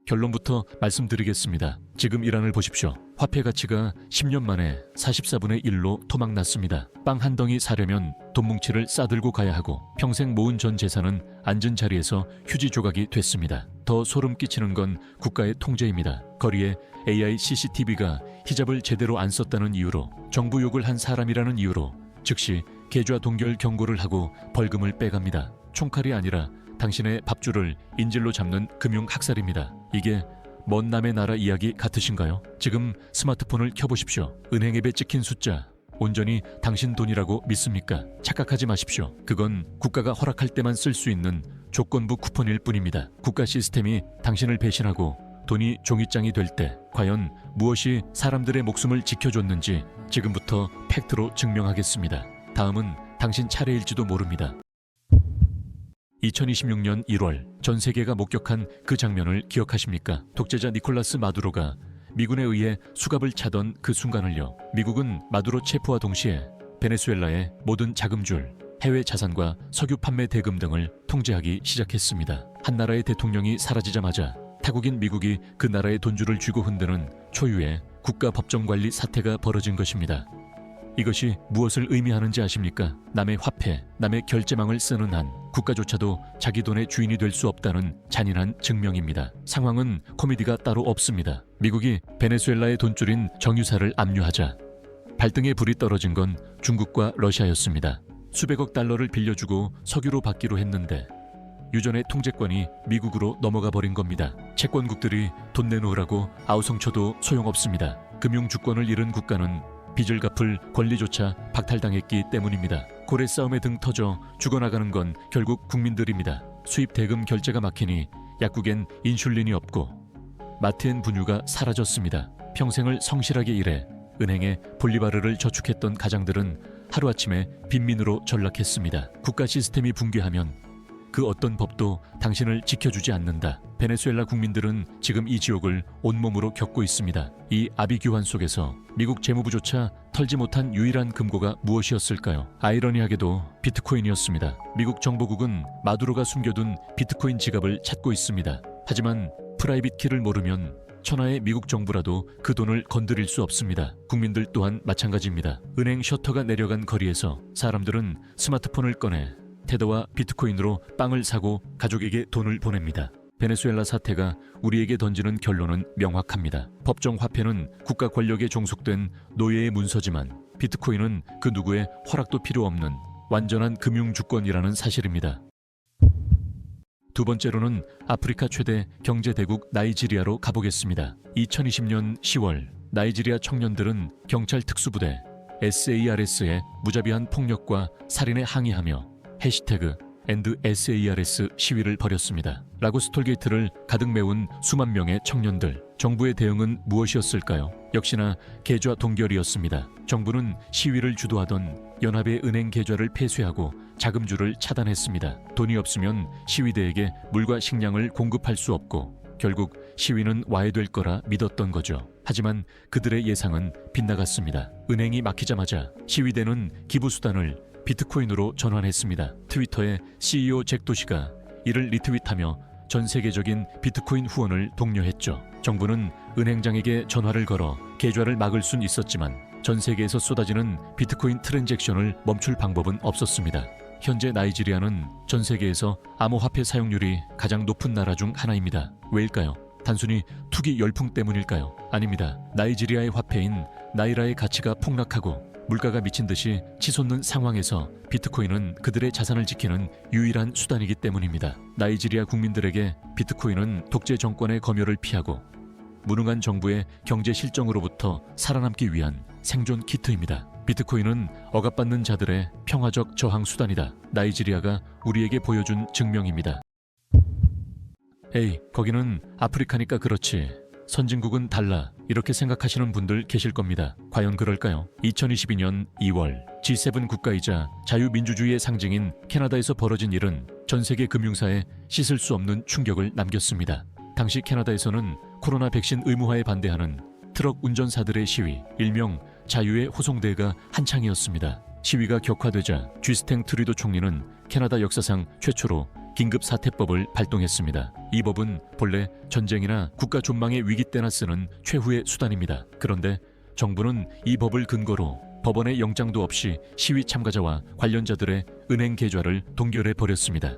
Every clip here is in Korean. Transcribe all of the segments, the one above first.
결론부터 말씀드리겠습니다. 지금 이란을 보십시오. 화폐 가치가 10년 만에 44분의 1로 토막났습니다. 빵 한 덩이 사려면 돈 뭉치를 싸들고 가야 하고 평생 모은 전 재산은 앉은 자리에서 휴지 조각이 됐습니다. 더 소름 끼치는 건 국가의 통제입니다. 거리에 AI CCTV가 히잡을 제대로 안 썼다는 이유로, 정부 욕을 한 사람이라는 이유로 즉시 계좌 동결 경고를 하고 벌금을 빼갑니다. 총칼이 아니라 당신의 밥줄을 인질로 잡는 금융학살입니다. 이게 먼 남의 나라 이야기 같으신가요? 지금 스마트폰을 켜보십시오. 은행 앱에 찍힌 숫자 온전히 당신 돈이라고 믿습니까? 착각하지 마십시오. 그건 국가가 허락할 때만 쓸 수 있는 조건부 쿠폰일 뿐입니다. 국가 시스템이 당신을 배신하고 돈이 종이장이 될 때 과연 무엇이 사람들의 목숨을 지켜줬는지 지금부터 팩트로 증명하겠습니다. 다음은 당신 차례일지도 모릅니다. 2026년 1월 전 세계가 목격한 그 장면을 기억하십니까? 독재자 니콜라스 마두로가 미군에 의해 수갑을 차던 그 순간을요. 미국은 마두로 체포와 동시에 베네수엘라의 모든 자금줄, 해외 자산과 석유 판매 대금 등을 통제하기 시작했습니다. 한 나라의 대통령이 사라지자마자 타국인 미국이 그 나라의 돈줄을 쥐고 흔드는 초유의 국가 법정관리 사태가 벌어진 것입니다. 이것이 무엇을 의미하는지 아십니까? 남의 화폐, 남의 결제망을 쓰는 한 국가조차도 자기 돈의 주인이 될 수 없다는 잔인한 증명입니다. 상황은 코미디가 따로 없습니다. 미국이 베네수엘라의 돈줄인 정유사를 압류하자 발등에 불이 떨어진 건 중국과 러시아였습니다. 수백억 달러를 빌려주고 석유로 받기로 했는데 유전의 통제권이 미국으로 넘어가 버린 겁니다. 채권국들이 돈 내놓으라고 아우성쳐도 소용없습니다. 금융주권을 잃은 국가는 빚을 갚을 권리조차 박탈당했기 때문입니다. 고래 싸움에 등 터져 죽어나가는 건 결국 국민들입니다. 수입 대금 결제가 막히니 약국엔 인슐린이 없고 마트엔 분유가 사라졌습니다. 평생을 성실하게 일해 은행에 볼리바르를 저축했던 가장들은 하루아침에 빈민으로 전락했습니다. 국가 시스템이 붕괴하면 그 어떤 법도 당신을 지켜주지 않는다. 베네수엘라 국민들은 지금 이 지옥을 온몸으로 겪고 있습니다. 이 아비규환 속에서 미국 재무부조차 털지 못한 유일한 금고가 무엇이었을까요? 아이러니하게도 비트코인이었습니다. 미국 정보국은 마두로가 숨겨둔 비트코인 지갑을 찾고 있습니다. 하지만 프라이빗 키를 모르면 천하의 미국 정부라도 그 돈을 건드릴 수 없습니다. 국민들 또한 마찬가지입니다. 은행 셔터가 내려간 거리에서 사람들은 스마트폰을 꺼내 테더와 비트코인으로 빵을 사고 가족에게 돈을 보냅니다. 베네수엘라 사태가 우리에게 던지는 결론은 명확합니다. 법정 화폐는 국가 권력에 종속된 노예의 문서지만 비트코인은 그 누구의 허락도 필요 없는 완전한 금융주권이라는 사실입니다. 두 번째로는 아프리카 최대 경제대국 나이지리아로 가보겠습니다. 2020년 10월 나이지리아 청년들은 경찰 특수부대 SARS의 무자비한 폭력과 살인에 항의하며 해시태그 #SARS 시위를 벌였습니다. 라고스 톨게이트를 가득 메운 수만 명의 청년들. 정부의 대응은 무엇이었을까요? 역시나 계좌 동결이었습니다. 정부는 시위를 주도하던 연합의 은행 계좌를 폐쇄하고 자금줄을 차단했습니다. 돈이 없으면 시위대에게 물과 식량을 공급할 수 없고 결국 시위는 와해될 거라 믿었던 거죠. 하지만 그들의 예상은 빗나갔습니다. 은행이 막히자마자 시위대는 기부수단을 비트코인으로 전환했습니다. 트위터의 CEO 잭 도시가 이를 리트윗하며 전 세계적인 비트코인 후원을 독려했죠. 정부는 은행장에게 전화를 걸어 계좌를 막을 순 있었지만 전 세계에서 쏟아지는 비트코인 트랜잭션을 멈출 방법은 없었습니다. 현재 나이지리아는 전 세계에서 암호화폐 사용률이 가장 높은 나라 중 하나입니다. 왜일까요? 단순히 투기 열풍 때문일까요? 아닙니다. 나이지리아의 화폐인 나이라의 가치가 폭락하고 물가가 미친 듯이 치솟는 상황에서 비트코인은 그들의 자산을 지키는 유일한 수단이기 때문입니다. 나이지리아 국민들에게 비트코인은 독재 정권의 검열을 피하고 무능한 정부의 경제 실정으로부터 살아남기 위한 생존 키트입니다. 비트코인은 억압받는 자들의 평화적 저항 수단이다. 나이지리아가 우리에게 보여준 증명입니다. 에이, 거기는 아프리카니까 그렇지. 선진국은 달라. 이렇게 생각하시는 분들 계실 겁니다. 과연 그럴까요? 2022년 2월 G7 국가이자 자유민주주의의 상징인 캐나다에서 벌어진 일은 전 세계 금융사에 씻을 수 없는 충격을 남겼습니다. 당시 캐나다에서는 코로나 백신 의무화에 반대하는 트럭 운전사들의 시위, 일명 자유의 호송대회가 한창이었습니다. 시위가 격화되자 쥐스탱 트리도 총리는 캐나다 역사상 최초로 긴급 사태법을 발동했습니다. 이 법은 본래 전쟁이나 국가 존망의 위기 때나 쓰는 최후의 수단입니다. 그런데 정부는 이 법을 근거로 법원의 영장도 없이 시위 참가자와 관련자들의 은행 계좌를 동결해 버렸습니다.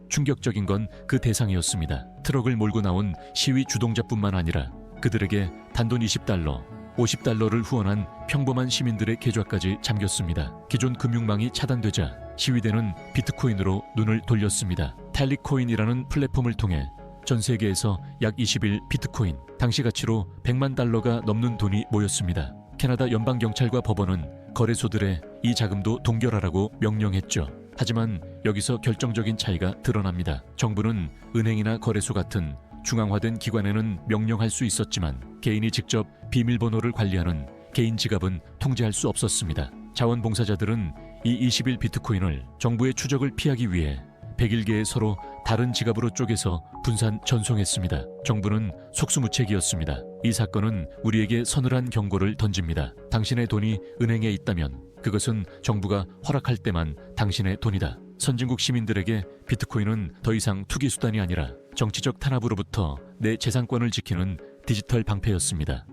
충격적인 건 그 대상이었습니다. 트럭을 몰고 나온 시위 주동자뿐만 아니라 그들에게 단돈 20달러, 50달러를 후원한 평범한 시민들의 계좌까지 잠겼습니다. 기존 금융망이 차단되자 시위대는 비트코인으로 눈을 돌렸습니다. 텔리코인이라는 플랫폼을 통해 전 세계에서 약 20일 비트코인, 당시 가치로 100만 달러가 넘는 돈이 모였습니다. 캐나다 연방경찰과 법원은 거래소들의 이 자금도 동결하라고 명령했죠. 하지만 여기서 결정적인 차이가 드러납니다. 정부는 은행이나 거래소 같은 중앙화된 기관에는 명령할 수 있었지만 개인이 직접 비밀번호를 관리하는 개인 지갑은 통제할 수 없었습니다. 자원봉사자들은 이 20일 비트코인을 정부의 추적을 피하기 위해 101개의 서로 다른 지갑으로 쪼개서 분산 전송했습니다. 정부는 속수무책이었습니다. 이 사건은 우리에게 서늘한 경고를 던집니다. 당신의 돈이 은행에 있다면 그것은 정부가 허락할 때만 당신의 돈이다. 선진국 시민들에게 비트코인은 더 이상 투기 수단이 아니라 정치적 탄압으로부터 내 재산권을 지키는 디지털 방패였습니다.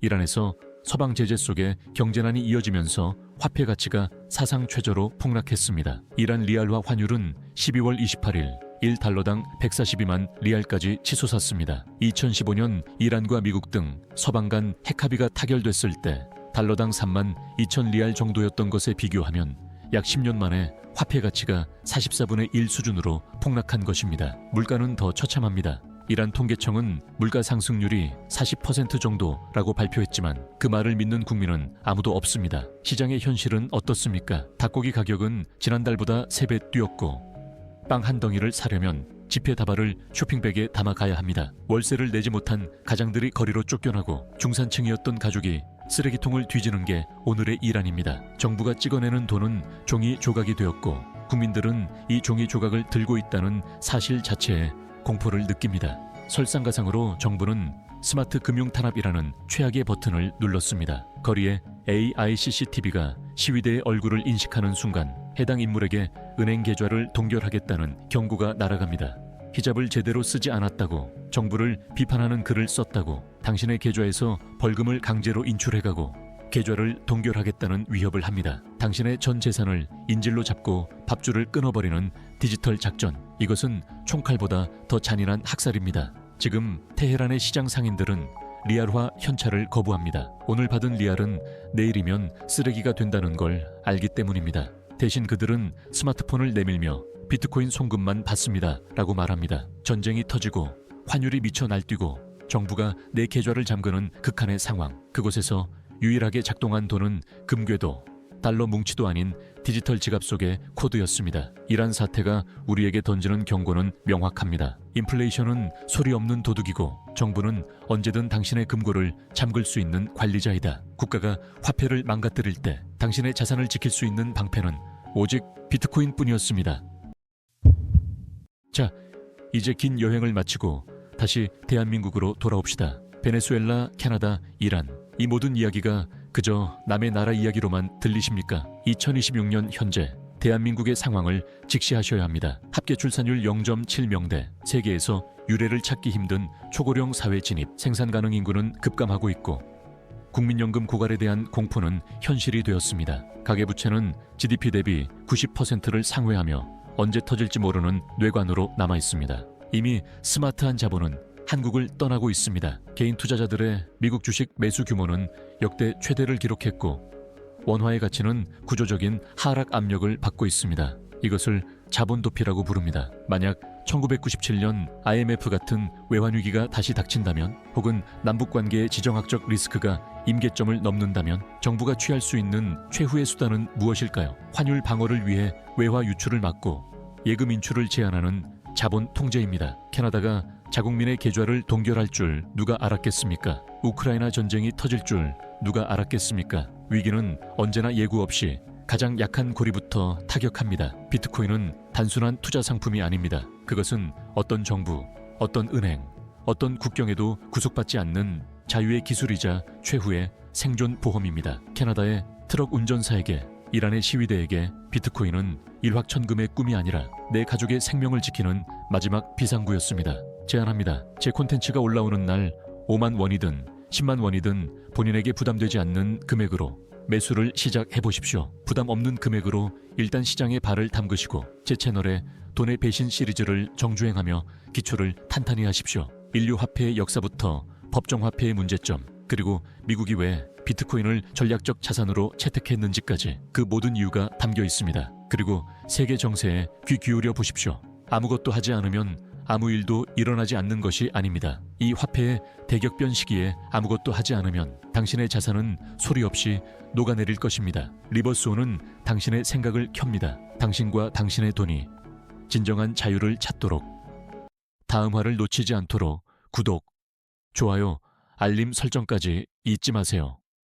이란에서 서방 제재 속에 경제난이 이어지면서 화폐 가치가 사상 최저로 폭락했습니다. 이란 리알화 환율은 12월 28일 1달러당 142만 리알까지 치솟았습니다. 2015년 이란과 미국 등 서방 간 핵합의가 타결됐을 때 달러당 3만 2천 리알 정도였던 것에 비교하면 약 10년 만에 화폐 가치가 44분의 1 수준으로 폭락한 것입니다. 물가는 더 처참합니다. 이란 통계청은 물가 상승률이 40% 정도라고 발표했지만 그 말을 믿는 국민은 아무도 없습니다. 시장의 현실은 어떻습니까? 닭고기 가격은 지난달보다 3배 뛰었고 빵 한 덩이를 사려면 지폐 다발을 쇼핑백에 담아 가야 합니다. 월세를 내지 못한 가장들이 거리로 쫓겨나고 중산층이었던 가족이 쓰레기통을 뒤지는 게 오늘의 이란입니다. 정부가 찍어내는 돈은 종이 조각이 되었고 국민들은 이 종이 조각을 들고 있다는 사실 자체에 공포를 느낍니다. 설상가상으로 정부는 스마트 금융 탄압이라는 최악의 버튼을 눌렀습니다. 거리에 AI CCTV가 시위대의 얼굴을 인식하는 순간 해당 인물에게 은행 계좌를 동결하겠다는 경고가 날아갑니다. 히잡을 제대로 쓰지 않았다고, 정부를 비판하는 글을 썼다고, 당신의 계좌에서 벌금을 강제로 인출해가고 계좌를 동결하겠다는 위협을 합니다. 당신의 전 재산을 인질로 잡고 밥줄을 끊어버리는 디지털 작전. 이것은 총칼보다 더 잔인한 학살입니다. 지금 테헤란의 시장 상인들은 리알화 현찰을 거부합니다. 오늘 받은 리알은 내일이면 쓰레기가 된다는 걸 알기 때문입니다. 대신 그들은 스마트폰을 내밀며 비트코인 송금만 받습니다 라고 말합니다. 전쟁이 터지고 환율이 미쳐 날뛰고 정부가 내 계좌를 잠그는 극한의 상황. 그곳에서 유일하게 작동한 돈은 금괴도 달러 뭉치도 아닌 디지털 지갑 속의 코드였습니다. 이란 사태가 우리에게 던지는 경고는 명확합니다. 인플레이션은 소리 없는 도둑이고 정부는 언제든 당신의 금고를 잠글 수 있는 관리자이다. 국가가 화폐를 망가뜨릴 때 당신의 자산을 지킬 수 있는 방패는 오직 비트코인뿐이었습니다. 자, 이제 긴 여행을 마치고 다시 대한민국으로 돌아옵시다. 베네수엘라, 캐나다, 이란, 이 모든 이야기가 그저 남의 나라 이야기로만 들리십니까? 2026년 현재 대한민국의 상황을 직시하셔야 합니다. 합계 출산율 0.7명대, 세계에서 유례를 찾기 힘든 초고령 사회 진입, 생산 가능 인구는 급감하고 있고 국민연금 고갈에 대한 공포는 현실이 되었습니다. 가계부채는 GDP 대비 90%를 상회하며 언제 터질지 모르는 뇌관으로 남아 있습니다. 이미 스마트한 자본은 한국을 떠나고 있습니다. 개인 투자자들의 미국 주식 매수 규모는 역대 최대를 기록했고 원화의 가치는 구조적인 하락 압력을 받고 있습니다. 이것을 자본 도피라고 부릅니다. 만약 1997년 IMF 같은 외환위기가 다시 닥친다면, 혹은 남북관계의 지정학적 리스크가 임계점을 넘는다면 정부가 취할 수 있는 최후의 수단은 무엇일까요? 환율 방어를 위해 외화 유출을 막고 예금 인출을 제한하는 자본 통제입니다. 캐나다가 자국민의 계좌를 동결할 줄 누가 알았겠습니까? 우크라이나 전쟁이 터질 줄 누가 알았겠습니까? 위기는 언제나 예고 없이 가장 약한 고리부터 타격합니다. 비트코인은 단순한 투자 상품이 아닙니다. 그것은 어떤 정부, 어떤 은행, 어떤 국경에도 구속받지 않는 자유의 기술이자 최후의 생존 보험입니다. 캐나다의 트럭 운전사에게 이란의 시위대에게 비트코인은 일확천금의 꿈이 아니라 내 가족의 생명을 지키는 마지막 비상구였습니다. 제안합니다. 제 콘텐츠가 올라오는 날 5만 원이든 10만 원이든 본인에게 부담되지 않는 금액으로 매수를 시작해 보십시오. 부담 없는 금액으로 일단 시장에 발을 담그시고 제 채널에 돈의 배신 시리즈를 정주행하며 기초를 탄탄히 하십시오. 인류 화폐의 역사부터 법정 화폐의 문제점, 그리고 미국이 왜 비트코인을 전략적 자산으로 채택했는지까지 그 모든 이유가 담겨 있습니다. 그리고 세계 정세에 귀 기울여 보십시오. 아무것도 하지 않으면 아무 일도 일어나지 않는 것이 아닙니다. 이 화폐의 대격변 시기에 아무것도 하지 않으면 당신의 자산은 소리 없이 녹아내릴 것입니다. 리버스온은 당신의 생각을 켭니다. 당신과 당신의 돈이 진정한 자유를 찾도록. 다음 화를 놓치지 않도록 구독, 좋아요, 알림 설정까지 잊지 마세요.